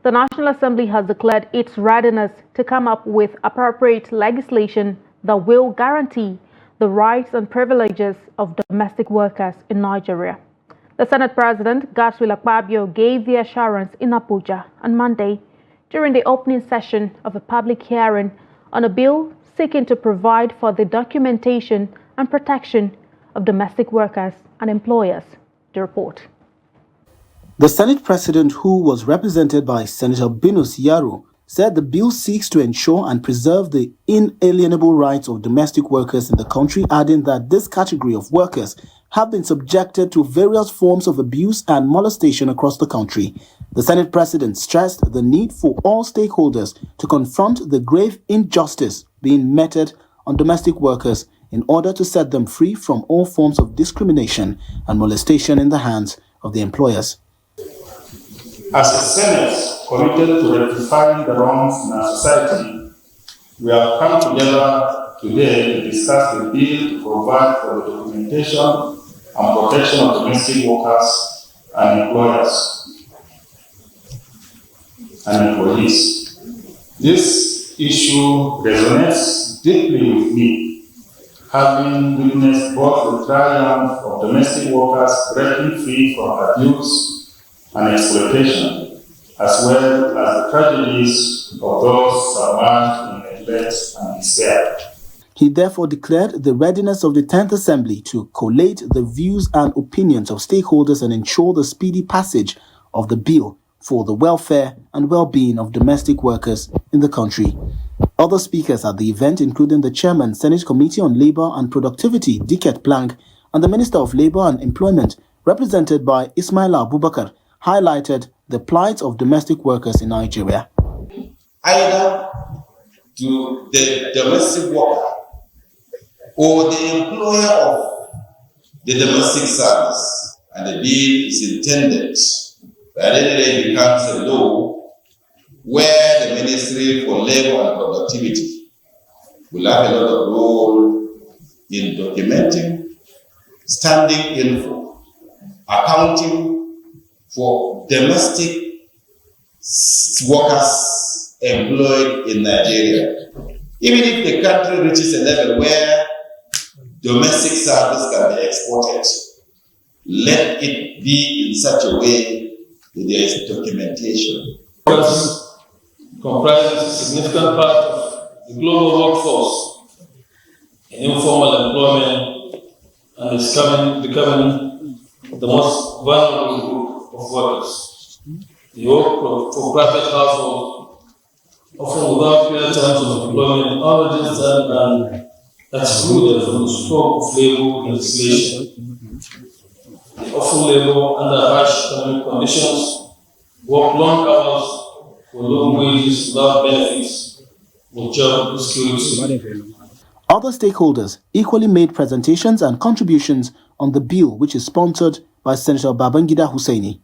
The National Assembly has declared its readiness to come up with appropriate legislation that will guarantee the rights and privileges of domestic workers in Nigeria. The Senate President, Godwill Akpabio, gave the assurance in Abuja on Monday during the opening session of a public hearing on a bill seeking to provide for the documentation and protection of domestic workers and employers. The report. The Senate President, who was represented by Senator Binos Yaro, said the bill seeks to ensure and preserve the inalienable rights of domestic workers in the country, adding that this category of workers have been subjected to various forms of abuse and molestation across the country. The Senate President stressed the need for all stakeholders to confront the grave injustice being meted on domestic workers in order to set them free from all forms of discrimination and molestation in the hands of the employers. As a Senate committed to rectifying the wrongs in our society, we have come together today to discuss the bill to provide for the documentation and protection of domestic workers and employers and employees. This issue resonates deeply with me, having witnessed both the triumph of domestic workers breaking free from abuse and exploitation, as well as the tragedies of those submerged in neglect and despair. He therefore declared the readiness of the 10th Assembly to collate the views and opinions of stakeholders and ensure the speedy passage of the bill for the welfare and well-being of domestic workers in the country. Other speakers at the event, including the Chairman, Senate Committee on Labour and Productivity, Diket Plank, and the Minister of Labour and Employment, represented by Ismaila Abubakar, highlighted the plight of domestic workers in Nigeria. Either to the domestic worker or the employer of the domestic service, and the bill is intended that it becomes a law where the Ministry for Labour and Productivity will have a lot of role in documenting, standing in for, accounting for domestic workers employed in Nigeria. Even if the country reaches a level where domestic service can be exported, let it be in such a way that there is documentation. Workers comprises a significant part of the global workforce in informal employment and is becoming the most vulnerable group of workers. The work for private household, often without clear terms of employment, unregistered and excluded from the scope of labor legislation. They often labor under harsh economic conditions, work long hours for low wages without benefits, with job security. Other stakeholders equally made presentations and contributions on the bill, which is sponsored by Senator Babangida Hussaini.